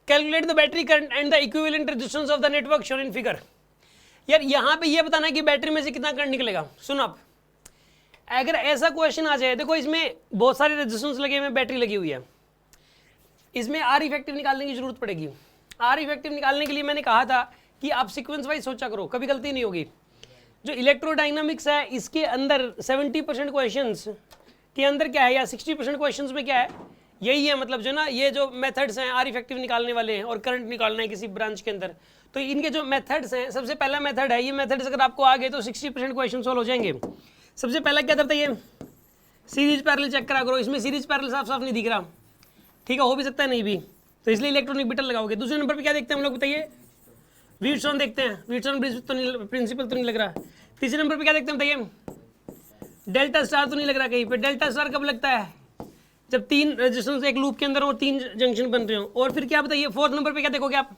Calculate the battery current and the equivalent resistance of the network shown in figure. यार यहाँ पे ये बताना है कि बैटरी में से कितना करंट निकलेगा। सुनो आप, अगर ऐसा क्वेश्चन आ जाए, देखो इसमें बहुत सारे रेजिस्टेंस लगे हुए हैं, बैटरी लगी हुई है, इसमें आर इफेक्टिव निकालने की जरूरत पड़ेगी। आर इफेक्टिव निकालने के लिए मैंने कहा था कि आप सीक्वेंस वाइज सोचा करो, कभी गलती नहीं होगी। जो इलेक्ट्रोडायनामिक्स है इसके अंदर 70% क्वेश्चंस के अंदर क्या है, या 60% क्वेश्चंस में क्या है, यही है। मतलब जो ना ये जो मेथड्स हैं आर इफेक्टिव निकालने वाले हैं और करंट निकालना है किसी ब्रांच के अंदर, तो इनके जो मेथड्स हैं, सबसे पहला मेथड है, ये मेथड्स अगर आपको आ गए तो 60% क्वेश्चन सोल्व हो जाएंगे। सबसे पहला क्या करता है, ये सीरीज पैरेलल चेक करा करो। इसमें सीरीज पैरेलल साफ साफ नहीं दिख रहा, ठीक है, हो भी सकता है नहीं भी, तो इसलिए इलेक्ट्रॉनिक बीटर लगाओगे। दूसरे नंबर पे क्या देखते हैं हम लोग, बताइए, व्हीटस्टोन देखते हैं, व्हीटस्टोन प्रिंसिपल तो नहीं लग रहा। तीसरे नंबर पे क्या देखते हैं बताइए, डेल्टा स्टार तो नहीं लग रहा कहीं पे। डेल्टा स्टार कब लगता है, जब 3 रेजिस्टेंस एक लूप के अंदर और 3 जंक्शन बन रहे हो। और फिर क्या बताइए, फोर्थ नंबर पे क्या देखोगे आप,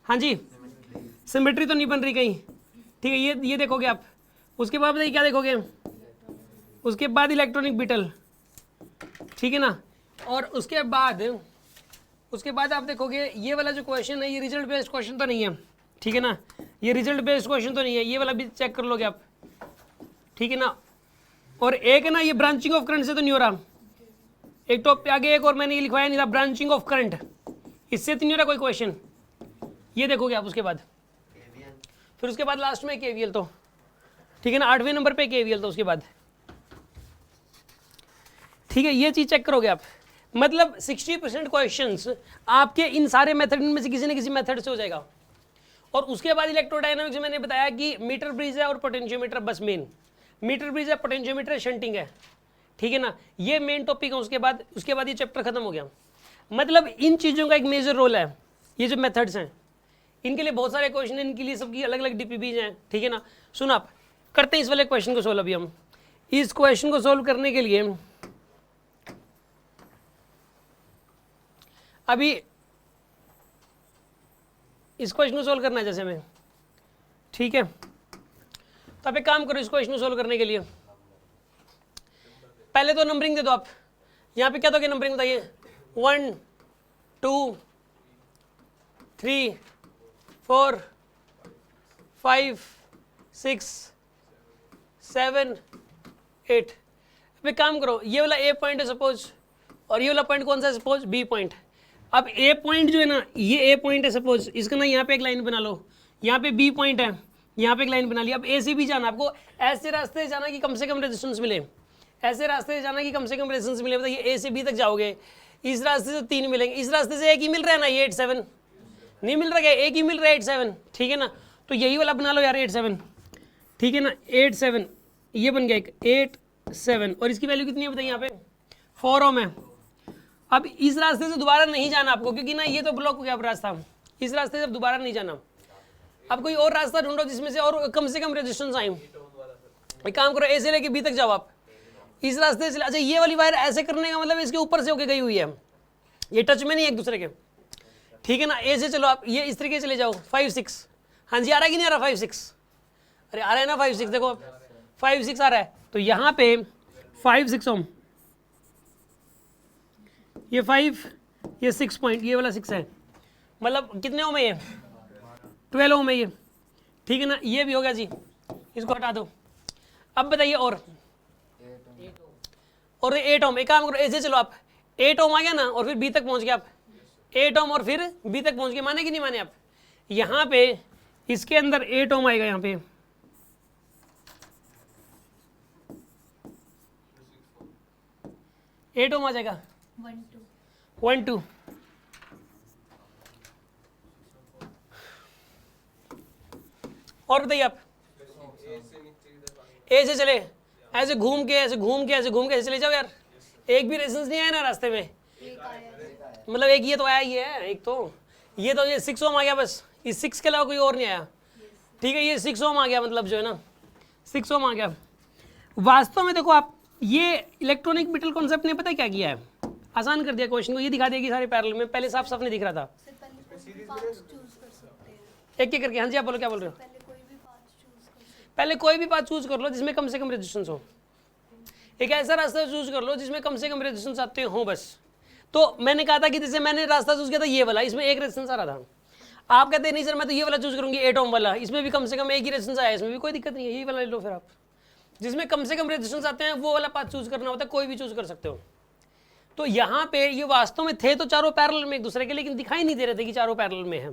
हाँ जी, सिमेट्री तो नहीं बन रही कहीं, ठीक है, ये देखोगे आप। उसके बाद बताइए क्या देखोगे, उसके बाद इलेक्ट्रॉनिक बीटल, ठीक है ना। और उसके बाद आप देखोगे ये वाला जो क्वेश्चन है, ये रिजल्ट बेस्ड क्वेश्चन तो नहीं है, ठीक है ना, ये रिजल्ट बेस्ड क्वेश्चन तो नहीं है, ये वाला भी चेक कर लोगे आप, ठीक है ना। और एक है ना, ये ब्रांचिंग ऑफ करंट से तो नहीं हो रहा, एक टॉप पे आगे एक और मैंने ये लिखवाया नहीं था, ब्रांचिंग ऑफ करंट, इससे तो नहीं हो रहा कोई क्वेश्चन, ये देखोगे आप। उसके बाद फिर उसके बाद लास्ट में केवीएल, तो ठीक है ना, 8वें नंबर पे केवीएल, तो उसके बाद, ठीक है, ये चीज चेक करोगे आप। मतलब 60% क्वेश्चंस आपके इन सारे मेथड में से किसी न किसी मेथड से हो जाएगा। और उसके बाद इलेक्ट्रोडायनामिक्स मैंने बताया कि मीटर ब्रिज है और पोटेंशियोमीटर, बस मेन मीटर ब्रिज है, पोटेंशियोमीटर, शंटिंग है, ठीक है ना, ये मेन टॉपिक है। उसके बाद ये चैप्टर खत्म हो गया। मतलब इन चीज़ों का एक मेजर रोल है, ये जो मेथड्स हैं इनके लिए बहुत सारे क्वेश्चन हैं, इनके लिए सबकी अलग अलग डीपीबीज हैं, ठीक है ना। सुनो आप, करते हैं इस वाले क्वेश्चन को सोल्व। अभी हम इस क्वेश्चन को सोल्व करने के लिए अभी इस क्वेश्चन को सोल्व करना है जैसे में, ठीक है। तो आप एक काम करो, इस क्वेश्चन को सोल्व करने के लिए पहले तो नंबरिंग दे दो आप। यहाँ पे क्या दोगे नंबरिंग, बताइए, 1 2 3 4 5 6 7 8। अब एक काम करो, ये वाला ए पॉइंट है सपोज, और ये वाला पॉइंट कौन सा है सपोज, बी पॉइंट। अब ए पॉइंट जो है ना, ये ए पॉइंट है सपोज, इसका ना यहाँ पे एक लाइन बना लो, यहाँ पे बी पॉइंट है, यहाँ पे एक लाइन बना ली। अब ए से बी जाना, आपको ऐसे रास्ते से जाना कि कम से कम रेजिस्टेंस मिले, ऐसे रास्ते से जाना कि कम से कम रेजिस्टेंस मिले। बताइए ए से बी तक जाओगे, इस रास्ते से 3 मिलेंगे, इस रास्ते से एक ही मिल रहा है ना, ये 8 7 नहीं मिल रहा है, एक ही मिल रहा है 8 7, ठीक है ना। तो यही वाला बना लो यार 8 7, ठीक है ना, 8 7 ये बन गया एक 8 7, और इसकी वैल्यू कितनी है बताइए, यहाँ पे 4 ओम है। अब इस रास्ते से दोबारा नहीं जाना आपको, क्योंकि ना ये तो ब्लॉक हो गया अब रास्ता, इस रास्ते से अब दोबारा नहीं जाना। अब कोई और रास्ता ढूंढो जिसमें से और कम रेजिस्टेंस आए। एक काम करो, ए से लेके बी तक जाओ आप, इस रास्ते से। अच्छा, ये वाली वायर ऐसे करने का मतलब इसके ऊपर से होके गई हुई है, ये टच में नहीं एक दूसरे के, ठीक है ना। ए से चलो आप, ये इस तरीके से चले जाओ 5 6, हाँ जी, आ रहा है कि नहीं आ रहा 5 6, अरे आ रहा है ना 5 6, देखो 5 6 आ रहा है। तो यहाँ पे 5 6 ओम, ये 5, ये 6 पॉइंट, ये वाला 6 है, मतलब कितने ओम है ये, 12 ओम है ये, ठीक है ना। ये भी हो गया जी, इसको हटा दो। अब बताइए और 8 ओम। एक काम करो, ऐसे चलो आप, 8 ओम आ गया ना, और फिर बी तक पहुंच गए आप, 8 ओम और फिर बी तक पहुंच गए, माने कि नहीं माने आप। यहाँ पे इसके अंदर 8 ओम आएगा, यहाँ पे 8 ओम आ जाएगा, 1 2 और बताइए आप, ए से चले, ऐसे घूम के ऐसे घूम के ऐसे घूम के ऐसे चले जाओ यार, एक भी रेजिस्टेंस नहीं आया ना रास्ते में, मतलब एक ये तो आया ही है, एक तो ये 6 ओम आ गया, बस इस 6 के अलावा कोई और नहीं आया, ठीक है। ये 6 ओम आ गया, मतलब जो है ना 6 ओम आ गया। वास्तव में देखो आप, ये इलेक्ट्रॉनिक बीटल कॉन्सेप्ट ने पता क्या किया है, आसान कर दिया क्वेश्चन को, ये दिखा दिया कि सारे पैरेलल में, पहले साफ साफ नहीं दिख रहा था। एक एक करके, हाँ जी आप बोलो, क्या बोल रहे हो, पहले कोई भी पाथ चूज कर लो जिसमें कम से कम रेजिस्टेंस हो, एक ऐसा रास्ता चूज कर लो जिसमें कम से कम रेजिस्टेंस आते हो बस। तो मैंने कहा था कि जैसे मैंने रास्ता चूज किया था ये वाला, इसमें एक रेजिस्टेंस आ रहा था, आप कहते हैं नहीं सर मैं तो ये वाला चूज करूंगी 8 ओम वाला, इसमें भी कम से कम एक ही रेजिस्टेंस आया, इसमें भी कोई दिक्कत नहीं है, यही वाला ले लो फिर आप, जिसमें कम से कम रेजिस्टेंस आते हैं वो वाला पाथ चूज करना होता है, कोई भी चूज कर सकते हो। तो यहाँ पे ये वास्तव में थे तो चारों पैरेलल में एक दूसरे के, लेकिन दिखाई नहीं दे रहे थे कि चारों पैरेलल में है।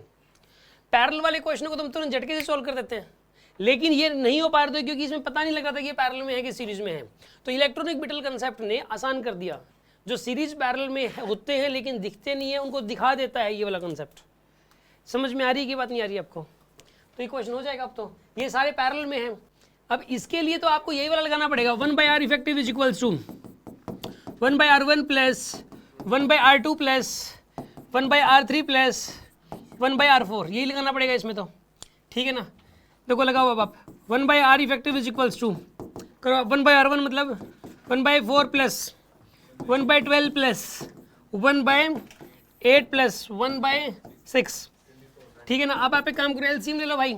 पैरेलल वाले क्वेश्चन को तुम तुरंत झटके से सॉल्व कर देते हैं, लेकिन ये नहीं हो पा रहे थे क्योंकि इसमें पता नहीं लग रहा था कि ये पैरेलल में है कि सीरीज में है। तो इलेक्ट्रॉनिक बिटल कंसेप्ट ने आसान कर दिया, जो सीरीज पैरेलल में होते हैं लेकिन दिखते नहीं है उनको दिखा देता है ये वाला कंसेप्ट। समझ में आ रही है कि बात नहीं आ रही है आपको? तो ये क्वेश्चन हो जाएगा अब, तो ये सारे पैरेलल में हैं। अब इसके लिए तो आपको यही वाला लगाना पड़ेगा, 1/r effective is equals to 1/r1 plus 1/r2 plus 1/r3 plus 1/r4, यही लगाना पड़ेगा इसमें तो, ठीक है ना। देखो लगाओ अब आप, 1/r effective is equals to करो 1/r1 मतलब 1/4 प्लस 1/12 प्लस 1/8 प्लस 1/6, ठीक है ना। अब आप एक काम करो एलसीएम ले लो भाई,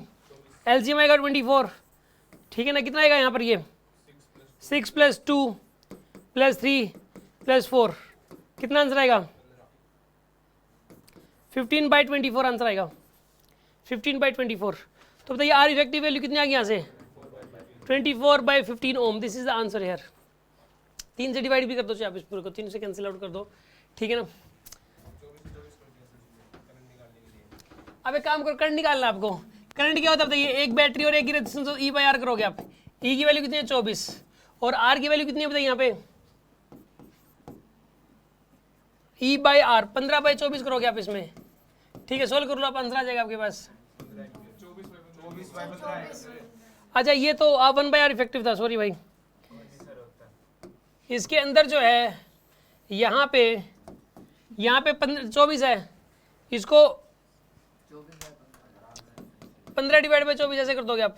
एलसीएम आएगा 24, ठीक है ना। कितना आएगा यहाँ पर ये 6 प्लस 2 प्लस 3 प्लस 4, कितना आंसर आएगा 15/24 आंसर आएगा, 15/24। तो बताइए आर इफेक्टिव वैल्यू कितनी आ गई यहाँ से 24/15 ओम, दिस इज द आंसर यार। 3 से डिवाइड भी कर दो चाहे आप इस पूरे को, 3 से कैंसिल आउट कर दो, ठीक है ना। अब एक काम करो, करंट निकालना आपको। करंट क्या होता है बताइए, एक बैटरी और एक ही रेजिस्टेंस E/R करोगे आप, E की वैल्यू कितनी है 24 और R की वैल्यू कितनी है बताइए यहाँ पे E/R 15/24 करोगे आप इसमें, ठीक है। सोल्व कर लो आप, आंसर आ जाएगा आपके पास। अच्छा ये तो आप 1/R इफेक्टिव था, सॉरी भाई। इसके अंदर जो है यहाँ पे 24 है, इसको 15/24 ऐसे कर दोगे आप,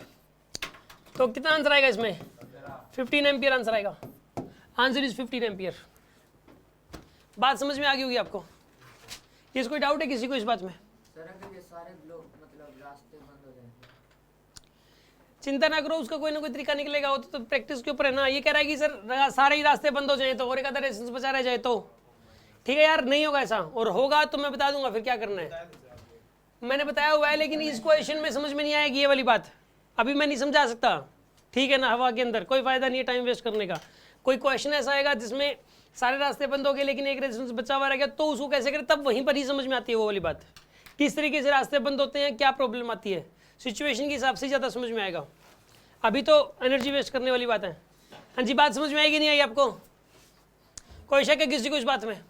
तो कितना आंसर आएगा इसमें 15 एम्पियर आंसर आएगा। Answer is 15 ampere. बात समझ में आ गई होगी आपको? ये कोई डाउट है किसी को इस बात में? चिंता ना करो, उसका कोई ना कोई तरीका निकलेगा, वो तो प्रैक्टिस के ऊपर है ना। ये कह रहा है कि सर सारे ही रास्ते बंद हो जाए तो और एक आधा रेजिस्टेंस बचा रह जाए तो, ठीक है यार नहीं होगा ऐसा, और होगा तो मैं बता दूंगा फिर क्या करना है, मैंने बताया हुआ है। लेकिन इस क्वेश्चन में समझ में नहीं आएगी ये वाली बात, अभी मैं नहीं समझा सकता, ठीक है ना। हवा के अंदर कोई फायदा नहीं है टाइम वेस्ट करने का। कोई क्वेश्चन ऐसा आएगा जिसमें सारे रास्ते बंद हो गए लेकिन एक रेजिस्टेंस बचा हुआ रह गया, तो उसको कैसे करें, तब वहीं पर ही समझ में आती है वो वाली बात, किस तरीके से रास्ते बंद होते हैं, क्या प्रॉब्लम आती है, सिचुएशन के हिसाब से ज़्यादा समझ में आएगा। अभी तो एनर्जी वेस्ट करने वाली बात है। हाँ जी, बात समझ में आएगी नहीं आई आपको? कोई शक है किसी को इस बात में?